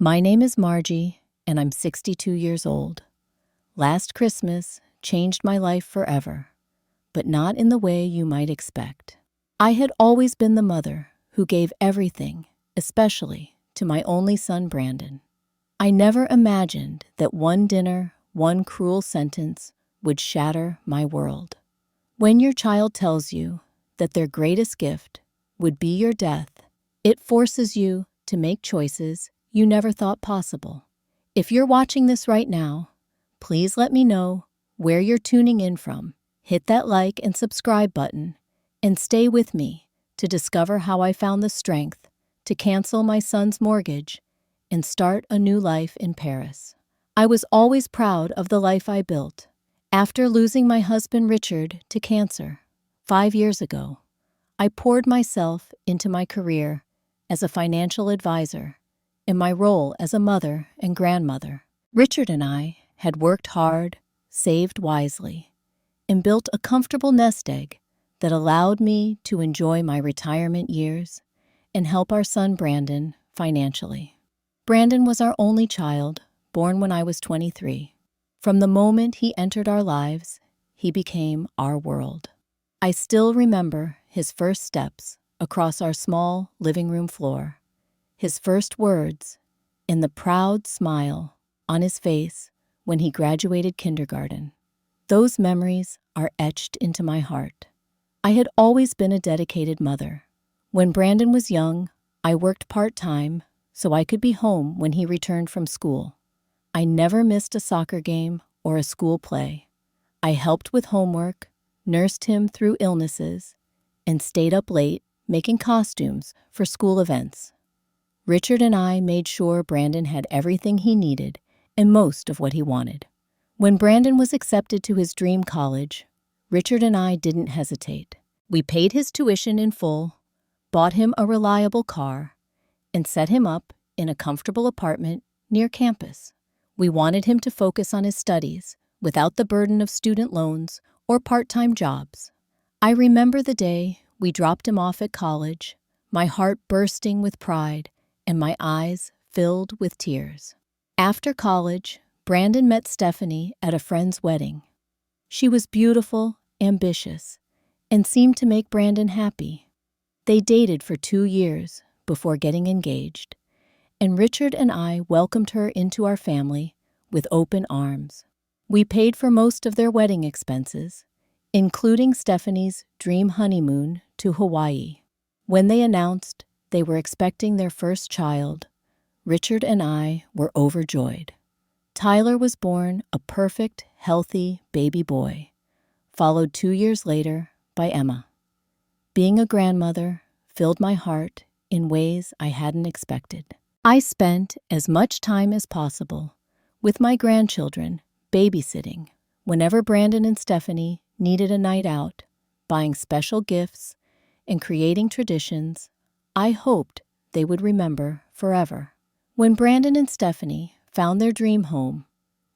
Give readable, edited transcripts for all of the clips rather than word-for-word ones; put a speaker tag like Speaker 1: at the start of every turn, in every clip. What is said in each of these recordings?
Speaker 1: My name is Margie, and I'm 62 years old. Last Christmas changed my life forever, but not in the way you might expect. I had always been the mother who gave everything, especially to my only son, Brandon. I never imagined that one dinner, one cruel sentence would shatter my world. When your child tells you that their greatest gift would be your death, it forces you to make choices you never thought possible. If you're watching this right now, please let me know where you're tuning in from. Hit that like and subscribe button and stay with me to discover how I found the strength to cancel my son's mortgage and start a new life in Paris. I was always proud of the life I built. After losing my husband Richard to cancer 5 years ago, I poured myself into my career as a financial advisor in my role as a mother and grandmother. Richard and I had worked hard, saved wisely, and built a comfortable nest egg that allowed me to enjoy my retirement years and help our son Brandon financially. Brandon was our only child, born when I was 23. From the moment he entered our lives, he became our world. I still remember his first steps across our small living room floor, his first words, and the proud smile on his face when he graduated kindergarten. Those memories are etched into my heart. I had always been a dedicated mother. When Brandon was young, I worked part-time so I could be home when he returned from school. I never missed a soccer game or a school play. I helped with homework, nursed him through illnesses, and stayed up late making costumes for school events. Richard and I made sure Brandon had everything he needed and most of what he wanted. When Brandon was accepted to his dream college, Richard and I didn't hesitate. We paid his tuition in full, bought him a reliable car, and set him up in a comfortable apartment near campus. We wanted him to focus on his studies without the burden of student loans or part-time jobs. I remember the day we dropped him off at college, my heart bursting with pride and my eyes filled with tears. After college, Brandon met Stephanie at a friend's wedding. She was beautiful, ambitious, and seemed to make Brandon happy. They dated for 2 years before getting engaged, and Richard and I welcomed her into our family with open arms. We paid for most of their wedding expenses, including Stephanie's dream honeymoon to Hawaii. When they announced they were expecting their first child, Richard and I were overjoyed. Tyler was born a perfect, healthy baby boy, followed 2 years later by Emma. Being a grandmother filled my heart in ways I hadn't expected. I spent as much time as possible with my grandchildren babysitting whenever Brandon and Stephanie needed a night out, buying special gifts and creating traditions I hoped they would remember forever. When Brandon and Stephanie found their dream home,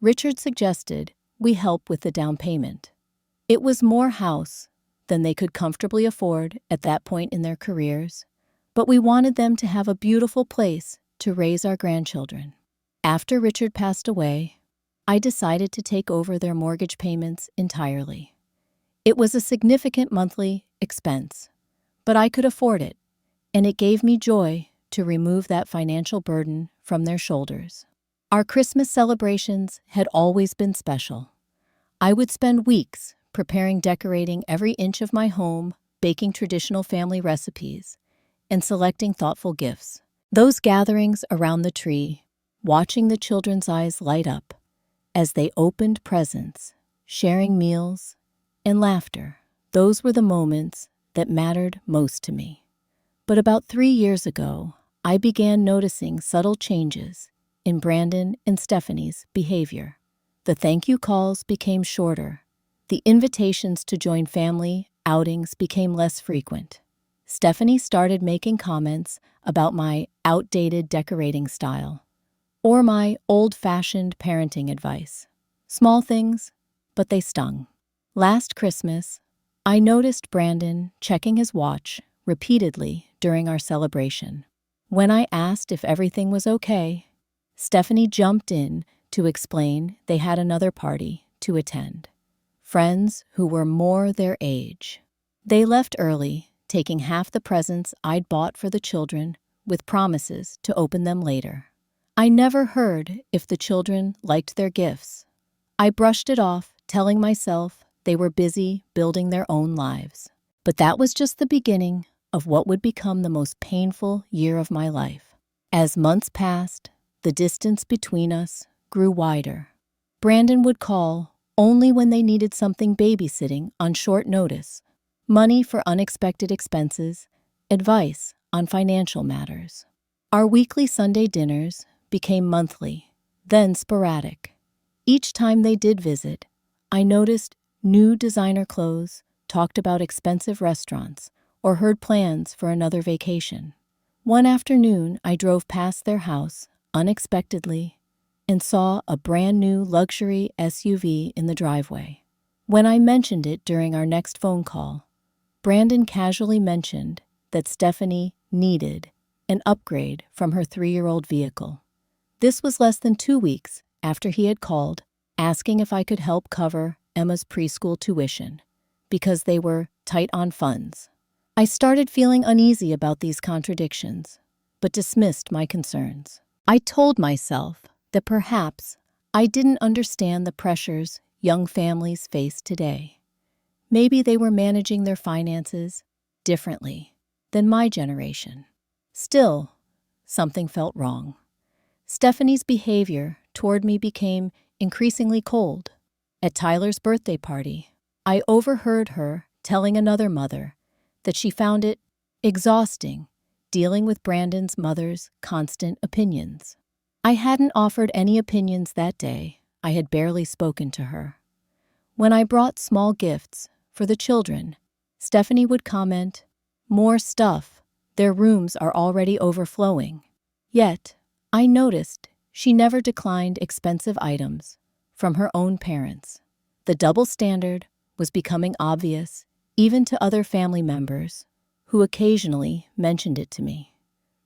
Speaker 1: Richard suggested we help with the down payment. It was more house than they could comfortably afford at that point in their careers, but we wanted them to have a beautiful place to raise our grandchildren. After Richard passed away, I decided to take over their mortgage payments entirely. It was a significant monthly expense, but I could afford it, and it gave me joy to remove that financial burden from their shoulders. Our Christmas celebrations had always been special. I would spend weeks preparing decorating every inch of my home, baking traditional family recipes, and selecting thoughtful gifts. Those gatherings around the tree, watching the children's eyes light up as they opened presents, sharing meals, and laughter, those were the moments that mattered most to me. But about 3 years ago, I began noticing subtle changes in Brandon and Stephanie's behavior. The thank you calls became shorter. The invitations to join family outings became less frequent. Stephanie started making comments about my outdated decorating style or my old-fashioned parenting advice. Small things, but they stung. Last Christmas, I noticed Brandon checking his watch repeatedly during our celebration. When I asked if everything was okay, Stephanie jumped in to explain they had another party to attend. Friends who were more their age. They left early, taking half the presents I'd bought for the children, with promises to open them later. I never heard if the children liked their gifts. I brushed it off, telling myself they were busy building their own lives. But that was just the beginning of what would become the most painful year of my life. As months passed, the distance between us grew wider. Brandon would call only when they needed something babysitting on short notice, money for unexpected expenses, advice on financial matters. Our weekly Sunday dinners became monthly, then sporadic. Each time they did visit, I noticed new designer clothes, talked about expensive restaurants, or heard plans for another vacation. One afternoon, I drove past their house unexpectedly and saw a brand new luxury SUV in the driveway. When I mentioned it during our next phone call, Brandon casually mentioned that Stephanie needed an upgrade from her 3-year-old vehicle. This was less than 2 weeks after he had called, asking if I could help cover Emma's preschool tuition, because they were tight on funds. I started feeling uneasy about these contradictions, but dismissed my concerns. I told myself that perhaps I didn't understand the pressures young families face today. Maybe they were managing their finances differently than my generation. Still, something felt wrong. Stephanie's behavior toward me became increasingly cold. At Tyler's birthday party, I overheard her telling another mother that she found it exhausting dealing with Brandon's mother's constant opinions. I hadn't offered any opinions that day. I had barely spoken to her. When I brought small gifts for the children, Stephanie would comment, "More stuff. Their rooms are already overflowing." Yet, I noticed she never declined expensive items from her own parents. The double standard was becoming obvious even to other family members who occasionally mentioned it to me.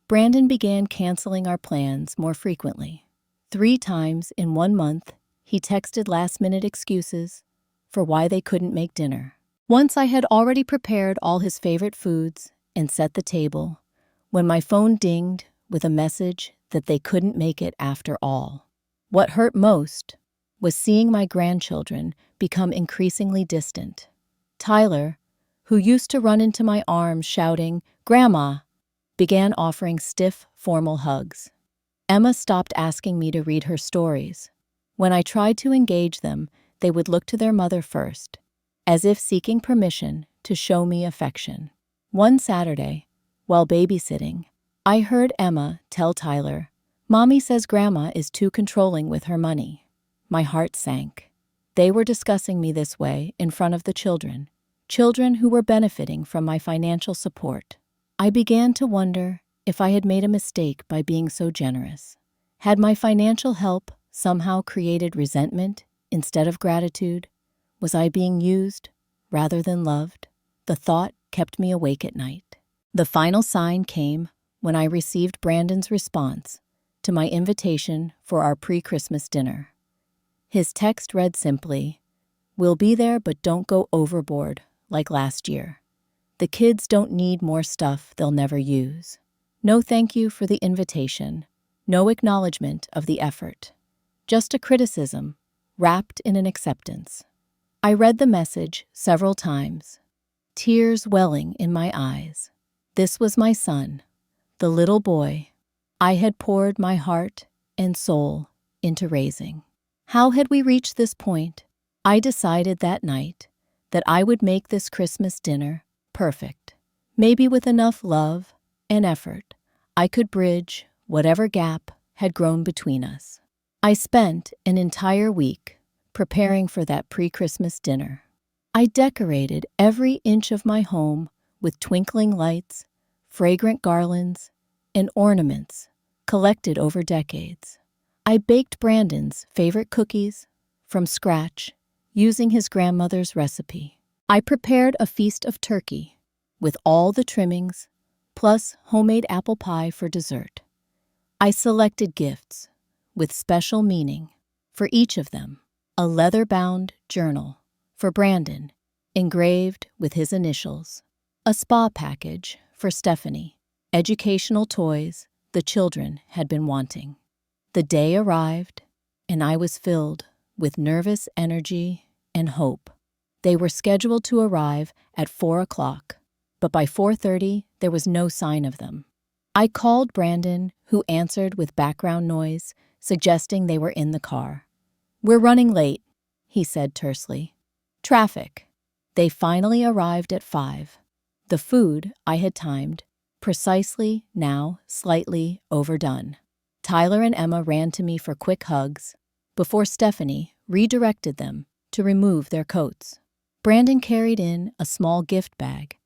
Speaker 1: Brandon began canceling our plans more frequently. 3 times in 1 month, he texted last-minute excuses for why they couldn't make dinner. Once I had already prepared all his favorite foods and set the table, when my phone dinged with a message that they couldn't make it after all. What hurt most was seeing my grandchildren become increasingly distant. Tyler, who used to run into my arms shouting, "Grandma," began offering stiff, formal hugs. Emma stopped asking me to read her stories. When I tried to engage them, they would look to their mother first, as if seeking permission to show me affection. One Saturday, while babysitting, I heard Emma tell Tyler, "Mommy says Grandma is too controlling with her money." My heart sank. They were discussing me this way in front of the children who were benefiting from my financial support. I began to wonder if I had made a mistake by being so generous. Had my financial help somehow created resentment instead of gratitude? Was I being used rather than loved? The thought kept me awake at night. The final sign came when I received Brandon's response to my invitation for our pre-Christmas dinner. His text read simply, "We'll be there, but don't go overboard like last year. The kids don't need more stuff they'll never use. No thank you for the invitation. No acknowledgement of the effort. Just a criticism wrapped in an acceptance." I read the message several times, tears welling in my eyes. This was my son, the little boy I had poured my heart and soul into raising. How had we reached this point? I decided that night that I would make this Christmas dinner perfect. Maybe with enough love and effort, I could bridge whatever gap had grown between us. I spent an entire week preparing for that pre-Christmas dinner. I decorated every inch of my home with twinkling lights, fragrant garlands, and ornaments collected over decades. I baked Brandon's favorite cookies from scratch using his grandmother's recipe. I prepared a feast of turkey with all the trimmings, plus homemade apple pie for dessert. I selected gifts with special meaning for each of them. A leather-bound journal for Brandon, engraved with his initials. A spa package for Stephanie. Educational toys the children had been wanting. The day arrived, and I was filled with nervous energy and hope. They were scheduled to arrive at 4 o'clock, but by 4:30 there was no sign of them. I called Brandon, who answered with background noise, suggesting they were in the car. "We're running late," he said tersely. "Traffic." They finally arrived at 5. The food I had timed precisely, now slightly overdone. Tyler and Emma ran to me for quick hugs before Stephanie redirected them to remove their coats. Brandon carried in a small gift bag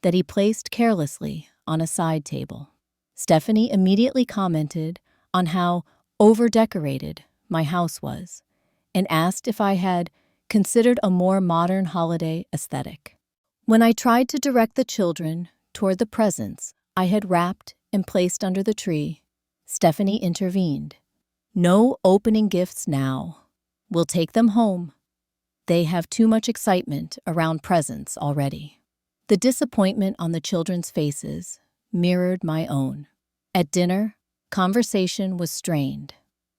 Speaker 1: that he placed carelessly on a side table. Stephanie immediately commented on how over-decorated my house was and asked if I had considered a more modern holiday aesthetic. When I tried to direct the children toward the presents I had wrapped and placed under the tree, Stephanie intervened. "No opening gifts now. We'll take them home. They have too much excitement around presents already." The disappointment on the children's faces mirrored my own. At dinner, conversation was strained.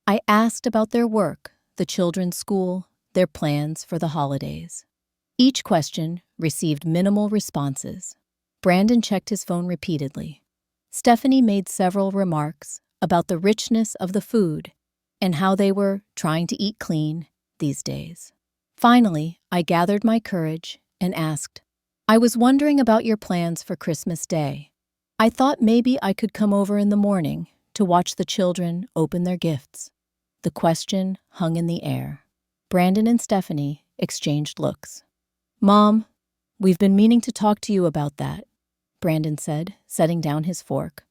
Speaker 1: I asked about their work, the children's school, their plans for the holidays. Each question received minimal responses. Brandon checked his phone repeatedly. Stephanie made several remarks about the richness of the food and how they were trying to eat clean these days. Finally, I gathered my courage and asked, "I was wondering about your plans for Christmas Day. I thought maybe I could come over in the morning to watch the children open their gifts." The question hung in the air. Brandon and Stephanie exchanged looks. "Mom, we've been meaning to talk to you about that," Brandon said, setting down his fork.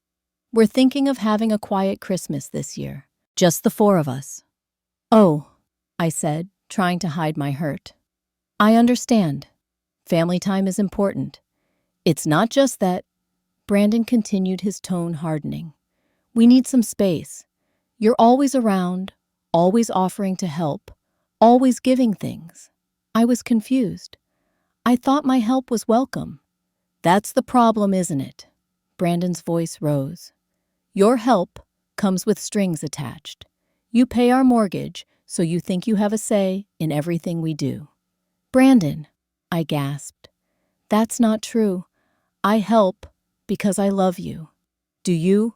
Speaker 1: "We're thinking of having a quiet Christmas this year, just the 4 of us." "Oh," I said, trying to hide my hurt. "I understand. Family time is important. It's not just that," Brandon continued, his tone hardening. "We need some space. You're always around, always offering to help, always giving things." I was confused. I thought my help was welcome. "That's the problem, isn't it?" Brandon's voice rose. "Your help comes with strings attached. You pay our mortgage, so you think you have a say in everything we do." "Brandon," I gasped. "That's not true. I help because I love you." "Do you?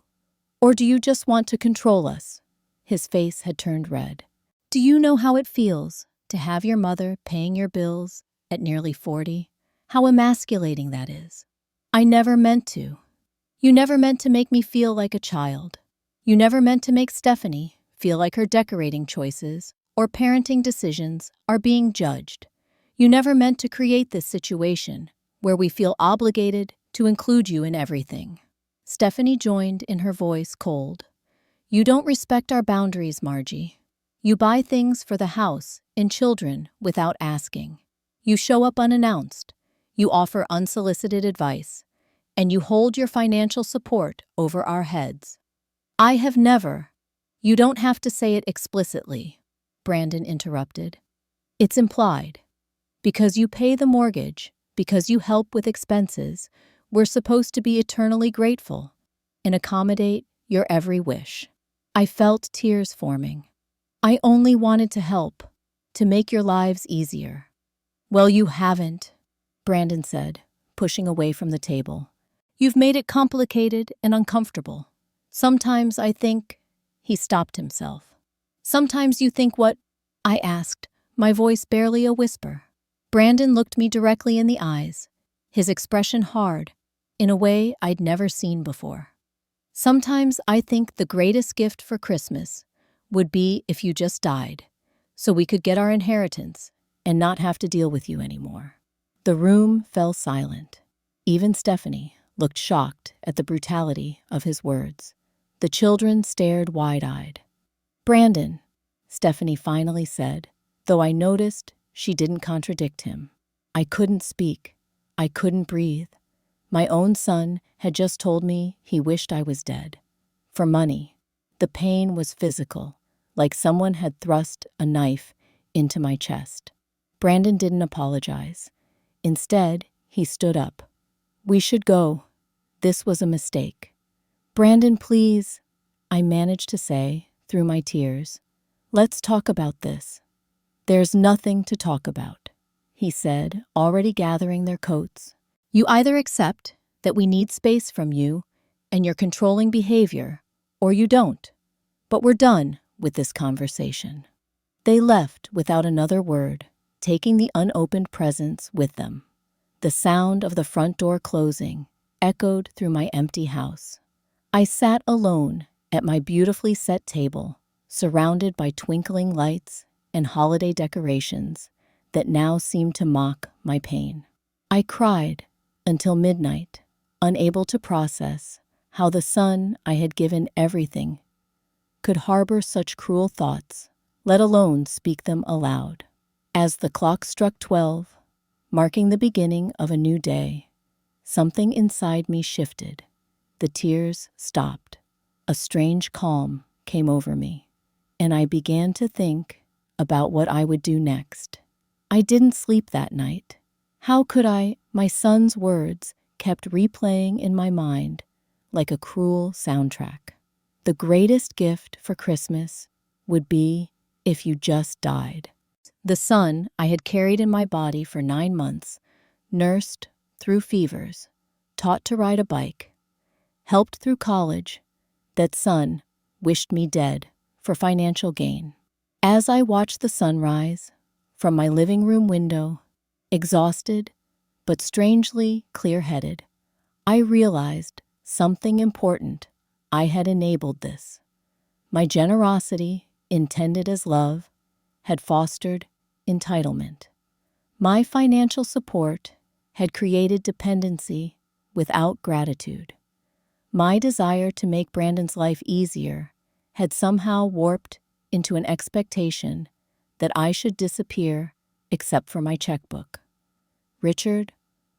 Speaker 1: Or do you just want to control us?" His face had turned red. "Do you know how it feels to have your mother paying your bills at nearly 40? How emasculating that is. I never meant to. You never meant to make me feel like a child. You never meant to make Stephanie feel like her decorating choices or parenting decisions are being judged. You never meant to create this situation where we feel obligated to include you in everything." Stephanie joined in, her voice cold. "You don't respect our boundaries, Margie. You buy things for the house and children without asking. You show up unannounced. You offer unsolicited advice. And you hold your financial support over our heads." "I have never—" "You don't have to say it explicitly," Brandon interrupted. "It's implied. Because you pay the mortgage, because you help with expenses, we're supposed to be eternally grateful and accommodate your every wish." I felt tears forming. "I only wanted to help, to make your lives easier." "Well, you haven't," Brandon said, pushing away from the table. "You've made it complicated and uncomfortable. Sometimes I think—" He stopped himself. "Sometimes you think what—" I asked, my voice barely a whisper. Brandon looked me directly in the eyes, his expression hard, in a way I'd never seen before. "Sometimes I think the greatest gift for Christmas would be if you just died, so we could get our inheritance and not have to deal with you anymore." The room fell silent. Even Stephanie looked shocked at the brutality of his words. The children stared wide-eyed. "Brandon," Stephanie finally said, though I noticed she didn't contradict him. I couldn't speak. I couldn't breathe. My own son had just told me he wished I was dead. For money. The pain was physical, like someone had thrust a knife into my chest. Brandon didn't apologize. Instead, he stood up. "We should go. This was a mistake." "Brandon, please," I managed to say through my tears. "Let's talk about this." "There's nothing to talk about," he said, already gathering their coats. "You either accept that we need space from you and your controlling behavior, or you don't. But we're done with this conversation." They left without another word, taking the unopened presents with them. The sound of the front door closing echoed through my empty house. I sat alone at my beautifully set table, surrounded by twinkling lights and holiday decorations that now seemed to mock my pain. I cried until midnight, unable to process how the son I had given everything could harbor such cruel thoughts, let alone speak them aloud. As the clock struck 12, marking the beginning of a new day, something inside me shifted. The tears stopped. A strange calm came over me, and I began to think about what I would do next. I didn't sleep that night. How could I? My son's words kept replaying in my mind like a cruel soundtrack. The greatest gift for Christmas would be if you just died. The son I had carried in my body for 9 months, nursed through fevers, taught to ride a bike, helped through college, that son wished me dead for financial gain. As I watched the sunrise from my living room window, exhausted but strangely clear-headed, I realized something important. I had enabled this. My generosity, intended as love, had fostered entitlement. My financial support had created dependency without gratitude. My desire to make Brandon's life easier had somehow warped into an expectation that I should disappear except for my checkbook. Richard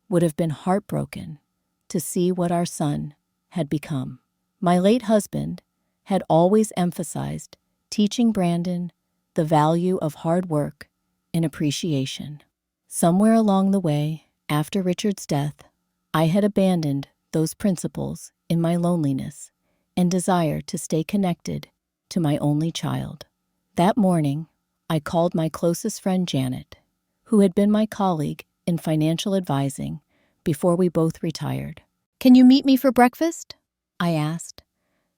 Speaker 1: would have been heartbroken to see what our son had become. My late husband had always emphasized teaching Brandon the value of hard work and appreciation. Somewhere along the way, after Richard's death, I had abandoned those principles in my loneliness and desire to stay connected to my only child. That morning, I called my closest friend Janet, who had been my colleague in financial advising before we both retired. "Can you meet me for breakfast?" I asked.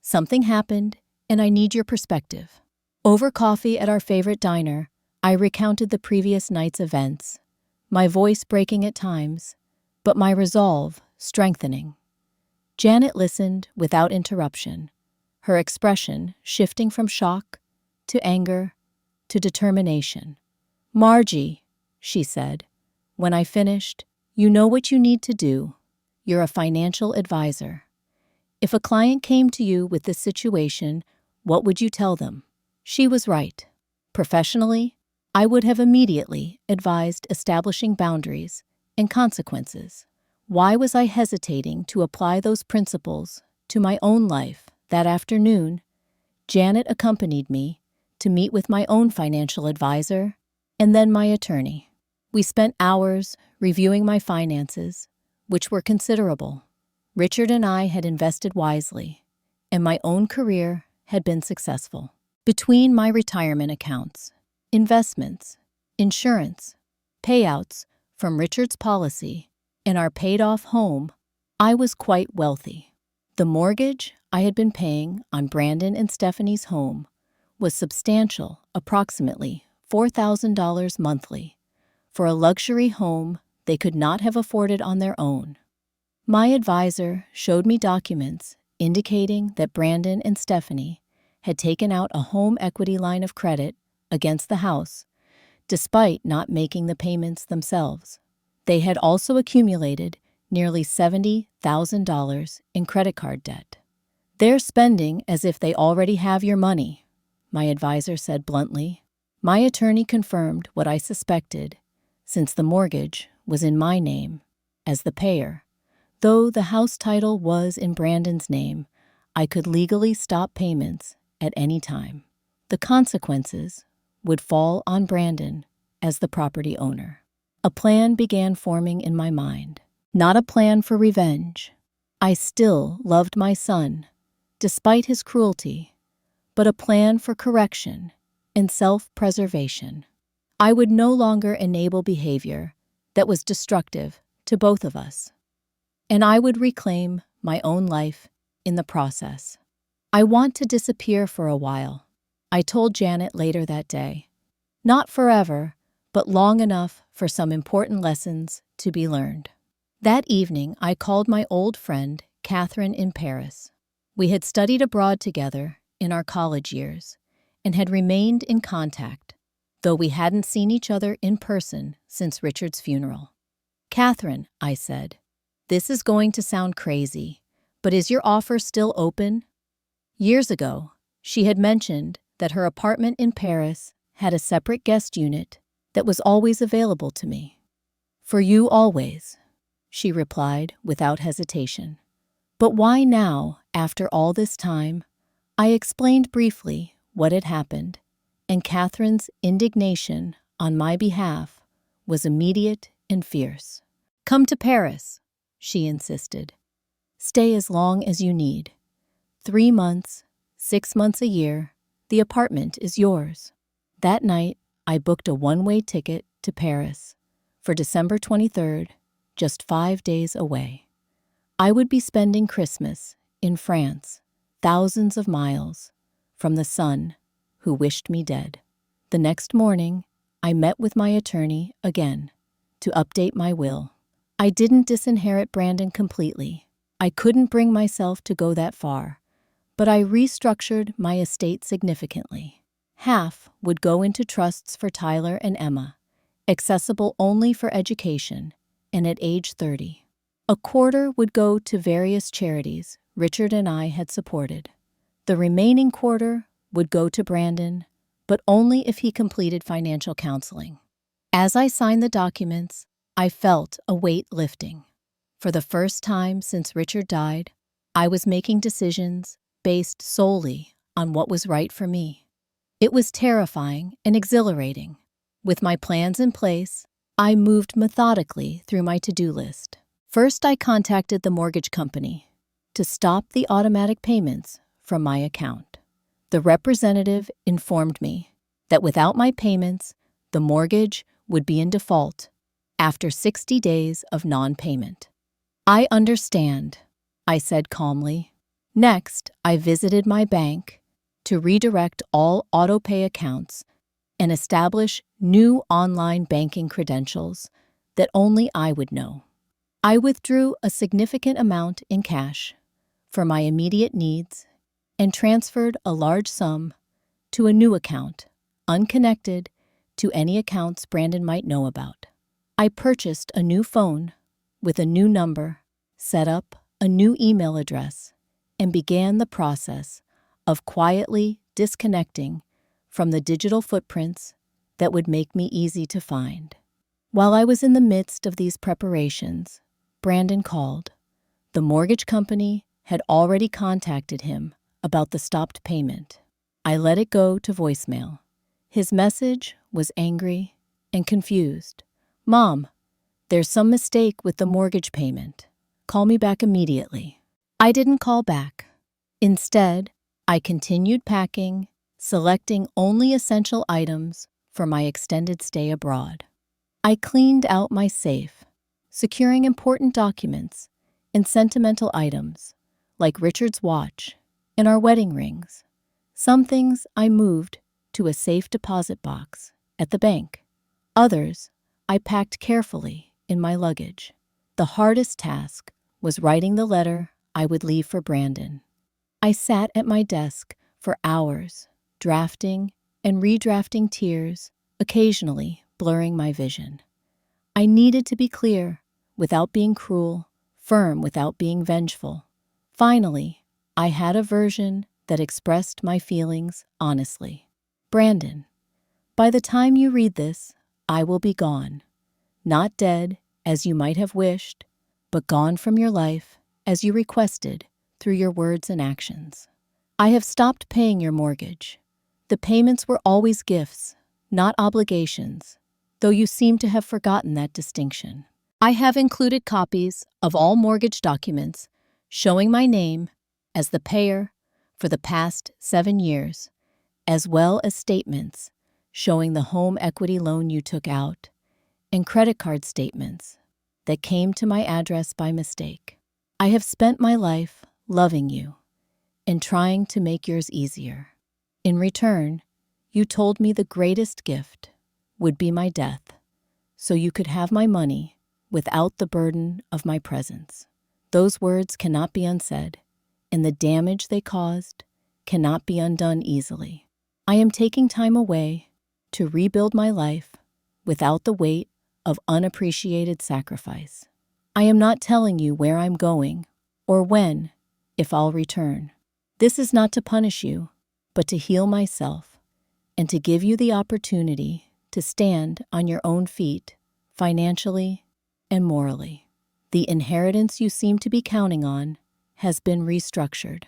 Speaker 1: "Something happened, and I need your perspective." Over coffee at our favorite diner, I recounted the previous night's events, my voice breaking at times, but my resolve strengthening. Janet listened without interruption, her expression shifting from shock to anger to determination. "Margie," she said, when I finished, "you know what you need to do. You're a financial advisor. If a client came to you with this situation, what would you tell them?" She was right. Professionally, I would have immediately advised establishing boundaries and consequences. Why was I hesitating to apply those principles to my own life? That afternoon, Janet accompanied me to meet with my own financial advisor and then my attorney. We spent hours reviewing my finances, which were considerable. Richard and I had invested wisely, and my own career had been successful. Between my retirement accounts, investments, insurance, payouts from Richard's policy, and our paid-off home, I was quite wealthy. The mortgage I had been paying on Brandon and Stephanie's home was substantial, approximately $4,000 monthly, for a luxury home they could not have afforded on their own. My advisor showed me documents indicating that Brandon and Stephanie had taken out a home equity line of credit against the house, despite not making the payments themselves. They had also accumulated nearly $70,000 in credit card debt. "They're spending as if they already have your money," my advisor said bluntly. My attorney confirmed what I suspected, since the mortgage was in my name as the payer. Though the house title was in Brandon's name, I could legally stop payments at any time. The The consequences would fall on Brandon as the property owner. A plan began forming in my mind. Not a plan for revenge. I still loved my son, despite his cruelty, but a plan for correction and self-preservation. I would no longer enable behavior that was destructive to both of us, and I would reclaim my own life in the process. I want to disappear for a while, I told Janet later that day. Not forever, but long enough for some important lessons to be learned. That evening, I called my old friend, Catherine, in Paris. We had studied abroad together in our college years and had remained in contact, though we hadn't seen each other in person since Richard's funeral. "Catherine," I said, "this is going to sound crazy, but is your offer still open?" Years ago, she had mentioned that her apartment in Paris had a separate guest unit that was always available to me. "For you always," she replied without hesitation. "But why now, after all this time?" I explained briefly what had happened, and Catherine's indignation on my behalf was immediate and fierce. "Come to Paris," she insisted. "Stay as long as you need. 3 months, 6 months, a year, the apartment is yours." That night, I booked a one-way ticket to Paris for December 23rd, just 5 days away. I would be spending Christmas in France, thousands of miles from the son who wished me dead. The next morning, I met with my attorney again to update my will. I didn't disinherit Brandon completely. I couldn't bring myself to go that far, but I restructured my estate significantly. Half would go into trusts for Tyler and Emma, accessible only for education, and at age 30. A quarter would go to various charities Richard and I had supported. The remaining quarter would go to Brandon, but only if he completed financial counseling. As I signed the documents, I felt a weight lifting. For the first time since Richard died, I was making decisions based solely on what was right for me. It was terrifying and exhilarating. With my plans in place, I moved methodically through my to-do list. First, I contacted the mortgage company to stop the automatic payments from my account. The representative informed me that without my payments, the mortgage would be in default after 60 days of non-payment. "I understand," I said calmly. Next, I visited my bank to redirect all auto-pay accounts and establish new online banking credentials that only I would know. I withdrew a significant amount in cash for my immediate needs and transferred a large sum to a new account, unconnected to any accounts Brandon might know about. I purchased a new phone with a new number, set up a new email address, and began the process of quietly disconnecting from the digital footprints that would make me easy to find. While I was in the midst of these preparations, Brandon called. The mortgage company had already contacted him about the stopped payment. I let it go to voicemail. His message was angry and confused. "Mom, there's some mistake with the mortgage payment. Call me back immediately." I didn't call back. Instead, I continued packing, selecting only essential items for my extended stay abroad. I cleaned out my safe, securing important documents and sentimental items like Richard's watch and our wedding rings. Some things I moved to a safe deposit box at the bank. Others I packed carefully in my luggage. The hardest task was writing the letter I would leave for Brandon. I sat at my desk for hours, drafting and redrafting, tears occasionally blurring my vision. I needed to be clear without being cruel, firm without being vengeful. Finally, I had a version that expressed my feelings honestly. "Brandon, by the time you read this, I will be gone. Not dead, as you might have wished, but gone from your life, as you requested, through your words and actions. I have stopped paying your mortgage. The payments were always gifts, not obligations, though you seem to have forgotten that distinction. I have included copies of all mortgage documents showing my name as the payer for the past 7 years, as well as statements showing the home equity loan you took out and credit card statements that came to my address by mistake. I have spent my life loving you and trying to make yours easier. In return, you told me the greatest gift would be my death, so you could have my money without the burden of my presence. Those words cannot be unsaid, and the damage they caused cannot be undone easily. I am taking time away to rebuild my life without the weight of unappreciated sacrifice. I am not telling you where I'm going or when, if I'll return. This is not to punish you, but to heal myself and to give you the opportunity to stand on your own feet financially and morally. The inheritance you seem to be counting on has been restructured.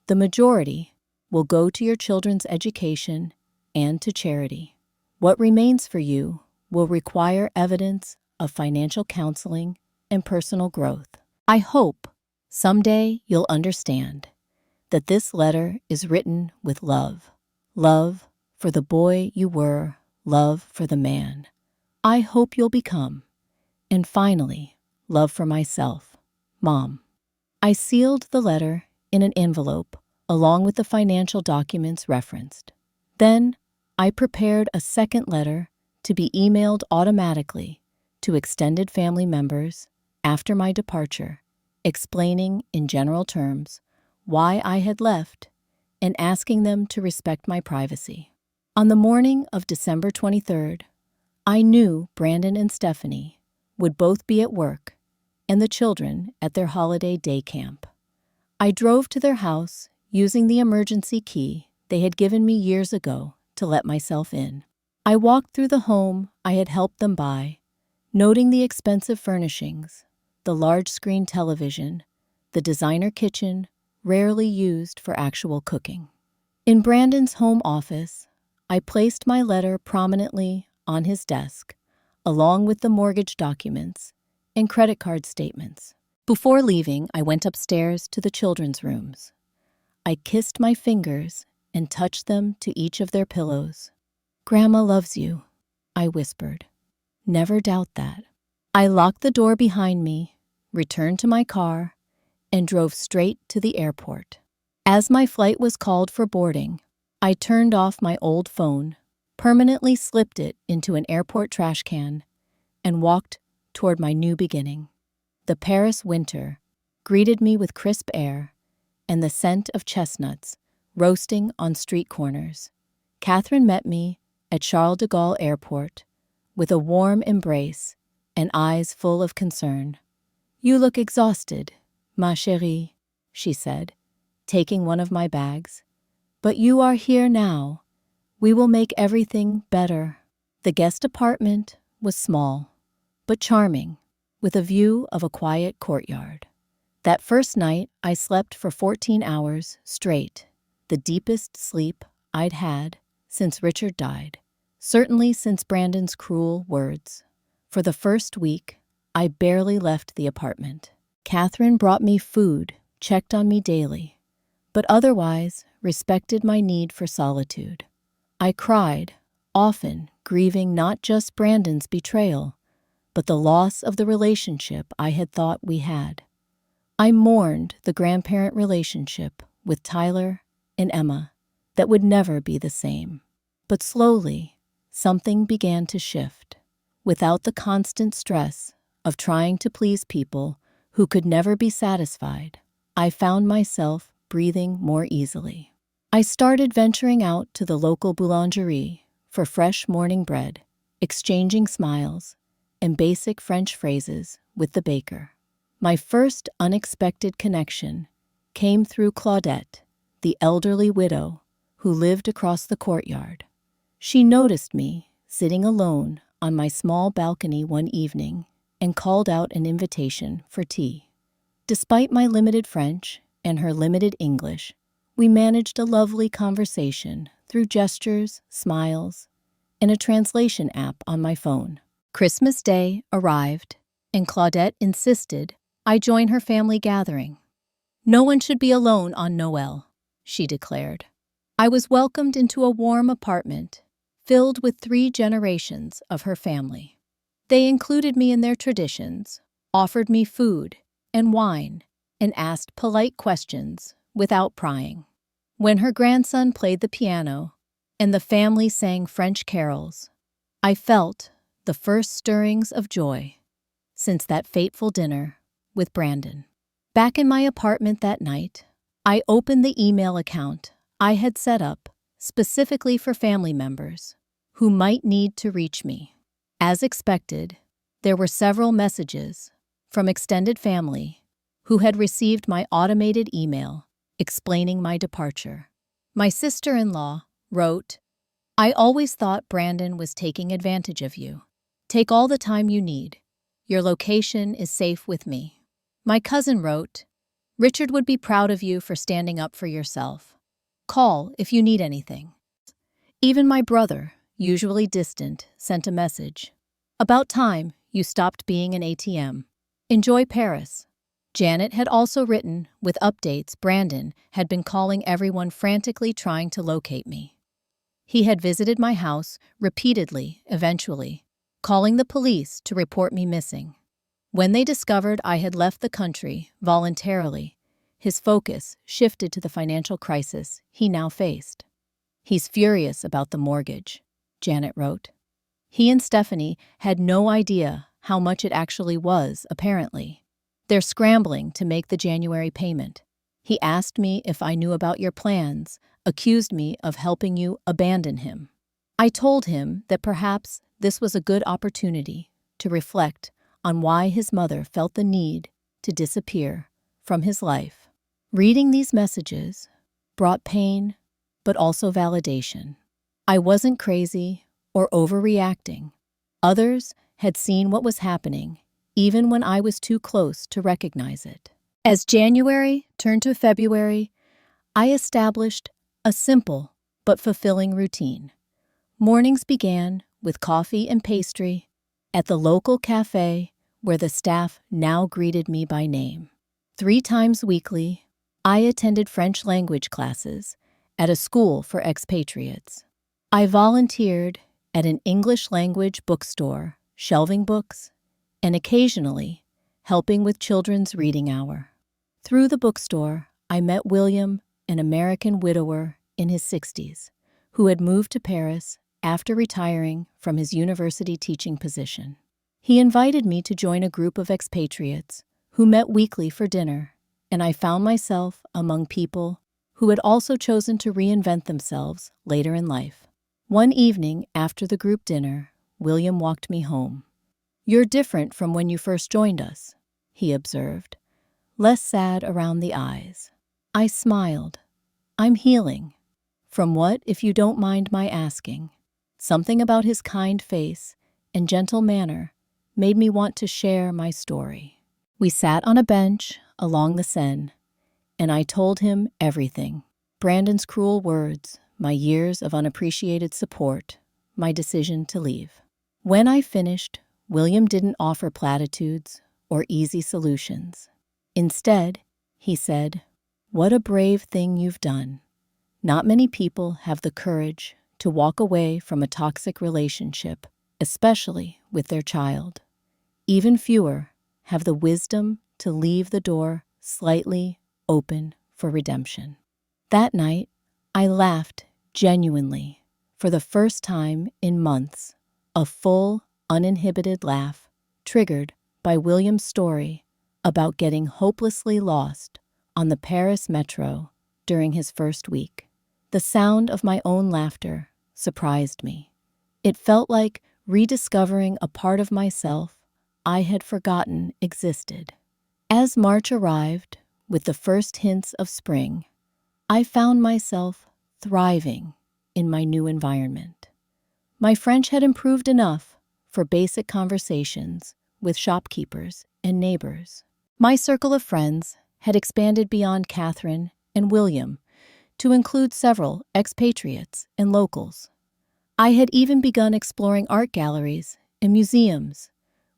Speaker 1: The majority will go to your children's education and to charity. What remains for you will require evidence of financial counseling and personal growth. I hope someday you'll understand that this letter is written with love. Love for the boy you were, love for the man I hope you'll become, and finally, love for myself, Mom. I sealed the letter in an envelope along with the financial documents referenced. Then, I prepared a second letter to be emailed automatically to extended family members after my departure, explaining in general terms why I had left and asking them to respect my privacy. On the morning of December 23rd, I knew Brandon and Stephanie would both be at work and the children at their holiday day camp. I drove to their house using the emergency key they had given me years ago to let myself in. I walked through the home I had helped them buy, noting the expensive furnishings, the large-screen television, the designer kitchen, rarely used for actual cooking. In Brandon's home office, I placed my letter prominently on his desk, along with the mortgage documents and credit card statements. Before leaving, I went upstairs to the children's rooms. I kissed my fingers and touched them to each of their pillows. "Grandma loves you," I whispered. "Never doubt that." I locked the door behind me, returned to my car, and drove straight to the airport. As my flight was called for boarding, I turned off my old phone, permanently slipped it into an airport trash can, and walked toward my new beginning. The Paris winter greeted me with crisp air and the scent of chestnuts roasting on street corners. Catherine met me at Charles de Gaulle Airport with a warm embrace and eyes full of concern. "You look exhausted, ma chérie," she said, taking one of my bags. "But you are here now. We will make everything better." The guest apartment was small, but charming, with a view of a quiet courtyard. That first night, I slept for 14 hours straight, the deepest sleep I'd had since Richard died, certainly since Brandon's cruel words. For the first week, I barely left the apartment. Catherine brought me food, checked on me daily, but otherwise respected my need for solitude. I cried, often grieving not just Brandon's betrayal, but the loss of the relationship I had thought we had. I mourned the grandparent relationship with Tyler and Emma that would never be the same. But slowly, something began to shift. Without the constant stress of trying to please people who could never be satisfied, I found myself breathing more easily. I started venturing out to the local boulangerie for fresh morning bread, exchanging smiles and basic French phrases with the baker. My first unexpected connection came through Claudette, the elderly widow who lived across the courtyard. She noticed me sitting alone on my small balcony one evening and called out an invitation for tea. Despite my limited French and her limited English, We managed a lovely conversation through gestures, smiles, and a translation app on my phone. Christmas Day arrived, and Claudette insisted I join her family gathering. "No one should be alone on Noel," she declared. I was welcomed into a warm apartment filled with 3 generations of her family. They included me in their traditions, offered me food and wine, and asked polite questions without prying. When her grandson played the piano and the family sang French carols, I felt the first stirrings of joy since that fateful dinner with Brandon. Back in my apartment that night, I opened the email account I had set up specifically for family members who might need to reach me. As expected, there were several messages from extended family who had received my automated email explaining my departure. My sister-in-law wrote, "I always thought Brandon was taking advantage of you. Take all the time you need. Your location is safe with me." My cousin wrote, "Richard would be proud of you for standing up for yourself. Call if you need anything." Even my brother, usually distant, sent a message. "About time you stopped being an ATM. Enjoy Paris." Janet had also written, with updates Brandon had been calling everyone frantically trying to locate me. He had visited my house repeatedly, eventually, calling the police to report me missing. When they discovered I had left the country voluntarily, his focus shifted to the financial crisis he now faced. "He's furious about the mortgage," Janet wrote. He and Stephanie had no idea how much it actually was, apparently. "They're scrambling to make the January payment. He asked me if I knew about your plans, accused me of helping you abandon him." I told him that perhaps this was a good opportunity to reflect on why his mother felt the need to disappear from his life. Reading these messages brought pain, but also validation. I wasn't crazy or overreacting. Others had seen what was happening, even when I was too close to recognize it. As January turned to February, I established a simple but fulfilling routine. Mornings began with coffee and pastry at the local cafe where the staff now greeted me by name. 3 times weekly, I attended French language classes at a school for expatriates. I volunteered at an English language bookstore, shelving books, and occasionally helping with children's reading hour. Through the bookstore, I met William, an American widower in his 60s, who had moved to Paris after retiring from his university teaching position. He invited me to join a group of expatriates who met weekly for dinner, and I found myself among people who had also chosen to reinvent themselves later in life. One evening after the group dinner, William walked me home. "You're different from when you first joined us," he observed, less sad around the eyes. I smiled. "I'm healing." "From what, if you don't mind my asking?" Something about his kind face and gentle manner made me want to share my story. We sat on a bench along the Seine, and I told him everything. Brandon's cruel words, my years of unappreciated support, my decision to leave. When I finished, William didn't offer platitudes or easy solutions. Instead, he said, "What a brave thing you've done. Not many people have the courage to walk away from a toxic relationship, especially with their child. Even fewer have the wisdom to leave the door slightly open for redemption." That night, I laughed genuinely for the first time in months, a full, uninhibited laugh triggered by William's story about getting hopelessly lost on the Paris metro during his first week. The sound of my own laughter surprised me. It felt like rediscovering a part of myself I had forgotten existed. As March arrived, with the first hints of spring, I found myself thriving in my new environment. My French had improved enough for basic conversations with shopkeepers and neighbors. My circle of friends had expanded beyond Catherine and William to include several expatriates and locals. I had even begun exploring art galleries and museums,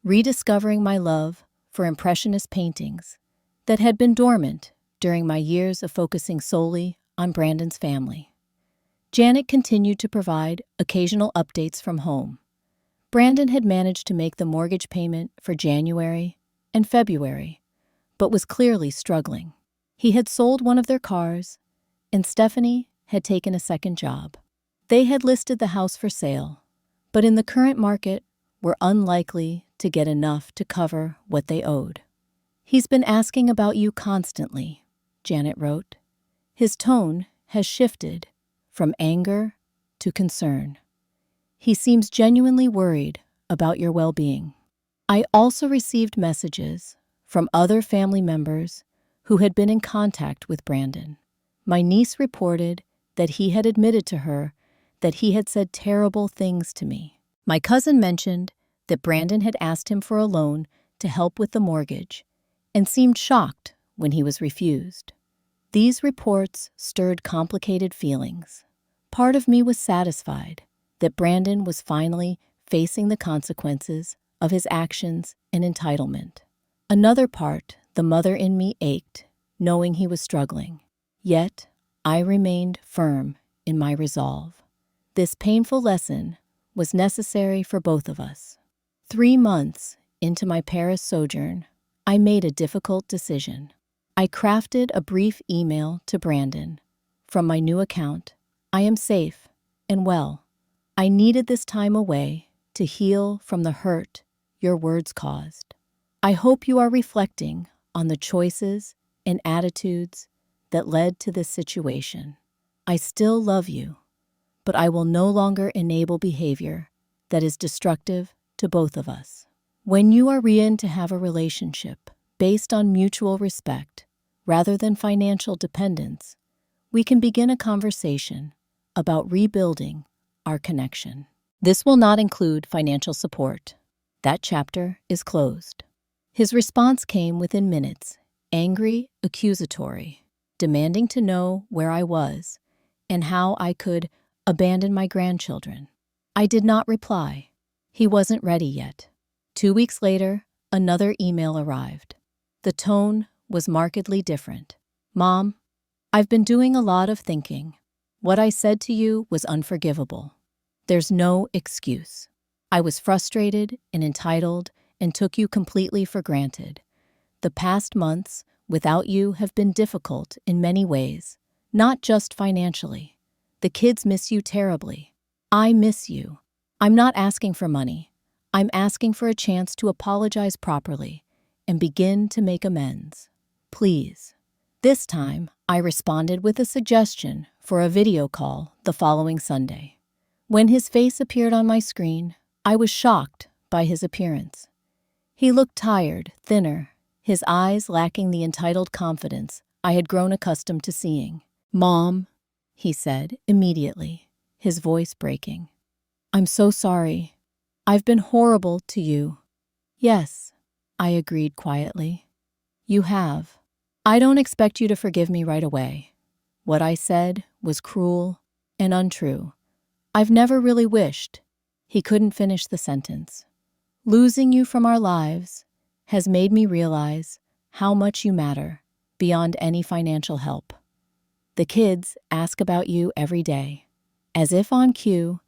Speaker 1: rediscovering my love for Impressionist paintings that had been dormant during my years of focusing solely on Brandon's family. Janet continued to provide occasional updates from home. Brandon had managed to make the mortgage payment for January and February, but was clearly struggling. He had sold one of their cars, and Stephanie had taken a second job. They had listed the house for sale, but in the current market were unlikely to get enough to cover what they owed. "He's been asking about you constantly," Janet wrote. "His tone has shifted from anger to concern. He seems genuinely worried about your well-being." I also received messages from other family members who had been in contact with Brandon. My niece reported that he had admitted to her that he had said terrible things to me. My cousin mentioned that Brandon had asked him for a loan to help with the mortgage and seemed shocked when he was refused. These reports stirred complicated feelings. Part of me was satisfied that Brandon was finally facing the consequences of his actions and entitlement. Another part, the mother in me, ached, knowing he was struggling. Yet, I remained firm in my resolve. This painful lesson was necessary for both of us. 3 months into my Paris sojourn, I made a difficult decision. I crafted a brief email to Brandon. From my new account, "I am safe and well. I needed this time away to heal from the hurt your words caused. I hope you are reflecting on the choices and attitudes that led to this situation. I still love you, but I will no longer enable behavior that is destructive to both of us. When you are ready to have a relationship based on mutual respect rather than financial dependence, we can begin a conversation about rebuilding our connection. This will not include financial support. That chapter is closed." His response came within minutes, angry, accusatory, demanding to know where I was and how I could abandon my grandchildren. I did not reply. He wasn't ready yet. 2 weeks later, another email arrived. The tone was markedly different. "Mom, I've been doing a lot of thinking. What I said to you was unforgivable. There's no excuse. I was frustrated and entitled and took you completely for granted. The past months without you have been difficult in many ways, not just financially. The kids miss you terribly. I miss you. I'm not asking for money. I'm asking for a chance to apologize properly and begin to make amends. Please." This time, I responded with a suggestion for a video call the following Sunday. When his face appeared on my screen, I was shocked by his appearance. He looked tired, thinner, his eyes lacking the entitled confidence I had grown accustomed to seeing. "Mom," he said immediately, his voice breaking. "I'm so sorry. I've been horrible to you." "Yes," I agreed quietly. "You have. I don't expect you to forgive me right away. What I said was cruel and untrue. I've never really wished." He couldn't finish the sentence. "Losing you from our lives has made me realize how much you matter beyond any financial help. The kids ask about you every day." As if on cue,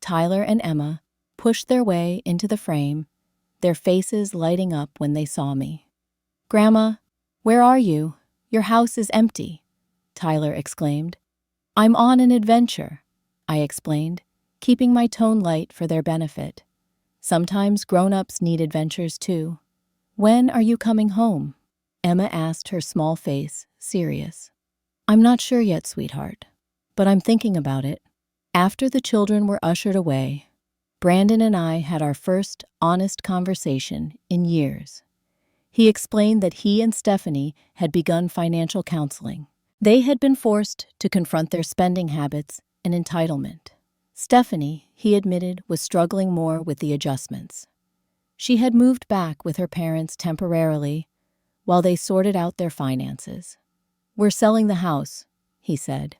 Speaker 1: Tyler and Emma pushed their way into the frame, their faces lighting up when they saw me. "Grandma, where are you? Your house is empty," Tyler exclaimed. "I'm on an adventure," I explained, keeping my tone light for their benefit. Sometimes grown-ups need adventures too. "When are you coming home?" Emma asked, her small face serious. "I'm not sure yet, sweetheart, but I'm thinking about it." After the children were ushered away, Brandon and I had our first honest conversation in years. He explained that he and Stephanie had begun financial counseling. They had been forced to confront their spending habits and entitlement. Stephanie, he admitted, was struggling more with the adjustments. She had moved back with her parents temporarily while they sorted out their finances. "We're selling the house," he said.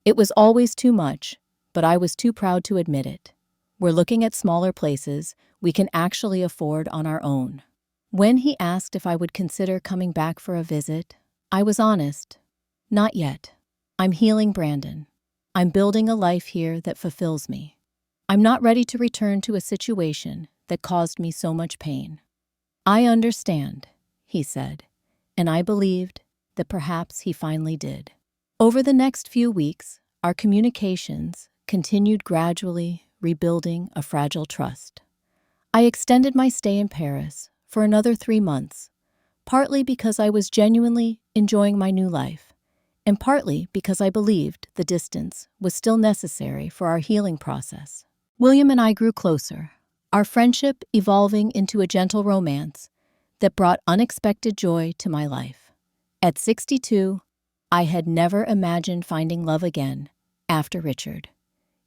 Speaker 1: It was always too much, but I was too proud to admit it. We're looking at smaller places we can actually afford on our own. When he asked if I would consider coming back for a visit, I was honest. Not yet. I'm healing Brandon. I'm building a life here that fulfills me. I'm not ready to return to a situation that caused me so much pain. I understand, he said, and I believed that perhaps he finally did. Over the next few weeks, our communications continued gradually rebuilding a fragile trust. I extended my stay in Paris for another 3 months, partly because I was genuinely enjoying my new life, and partly because I believed the distance was still necessary for our healing process. William and I grew closer, our friendship evolving into a gentle romance that brought unexpected joy to my life. At 62, I had never imagined finding love again after Richard.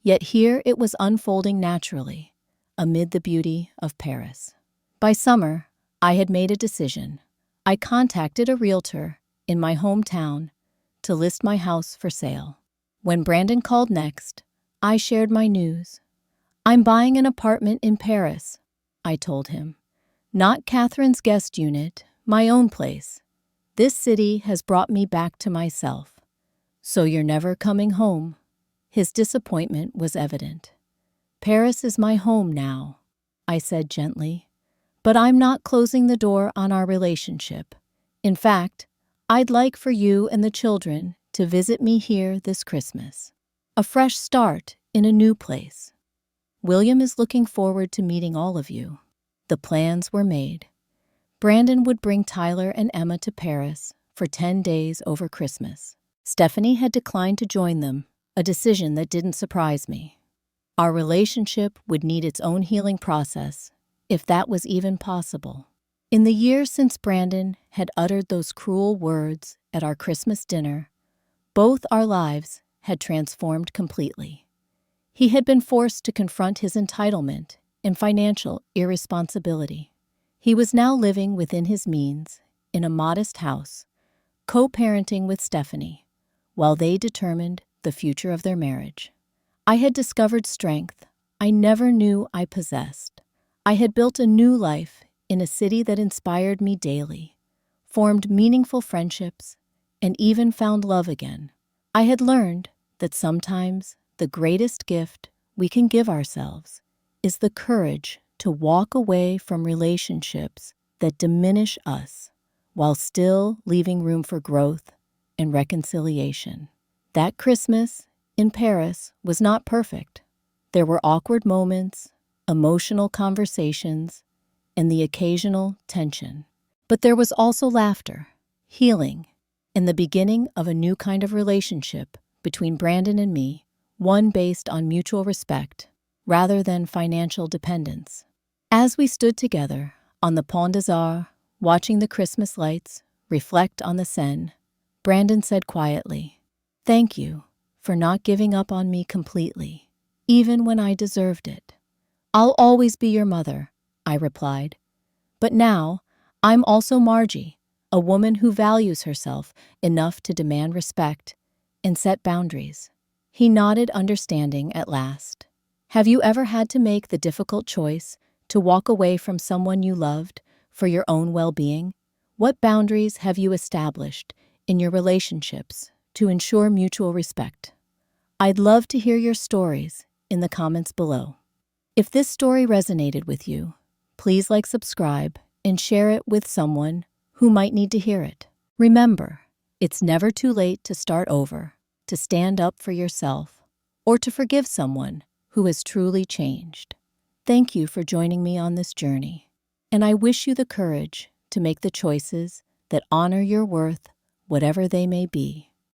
Speaker 1: Yet here it was unfolding naturally, amid the beauty of Paris. By summer, I had made a decision. I contacted a realtor in my hometown to list my house for sale. When Brandon called next, I shared my news. I'm buying an apartment in Paris, I told him. Not Catherine's guest unit, my own place. This city has brought me back to myself. So you're never coming home? His disappointment was evident. Paris is my home now, I said gently. But I'm not closing the door on our relationship. In fact, I'd like for you and the children to visit me here this Christmas. A fresh start in a new place. William is looking forward to meeting all of you. The plans were made. Brandon would bring Tyler and Emma to Paris for 10 days over Christmas. Stephanie had declined to join them, a decision that didn't surprise me. Our relationship would need its own healing process, if that was even possible. In the years since Brandon had uttered those cruel words at our Christmas dinner, both our lives had transformed completely. He had been forced to confront his entitlement and financial irresponsibility. He was now living within his means, in a modest house, co-parenting with Stephanie, while they determined the future of their marriage. I had discovered strength I never knew I possessed. I had built a new life in a city that inspired me daily, formed meaningful friendships, and even found love again. I had learned that sometimes the greatest gift we can give ourselves is the courage to walk away from relationships that diminish us, while still leaving room for growth and reconciliation. That Christmas in Paris was not perfect. There were awkward moments, emotional conversations, and the occasional tension. But there was also laughter, healing, and the beginning of a new kind of relationship between Brandon and me, one based on mutual respect rather than financial dependence. As we stood together on the Pont des Arts, watching the Christmas lights reflect on the Seine, Brandon said quietly, "Thank you for not giving up on me completely, even when I deserved it." "I'll always be your mother," I replied. "But now, I'm also Margie, a woman who values herself enough to demand respect and set boundaries." He nodded understanding at last. Have you ever had to make the difficult choice to walk away from someone you loved for your own well-being? What boundaries have you established in your relationships to ensure mutual respect? I'd love to hear your stories in the comments below. If this story resonated with you, please subscribe, and share it with someone who might need to hear it. Remember, it's never too late to start over, to stand up for yourself, or to forgive someone who has truly changed. Thank you for joining me on this journey, and I wish you the courage to make the choices that honor your worth, whatever they may be.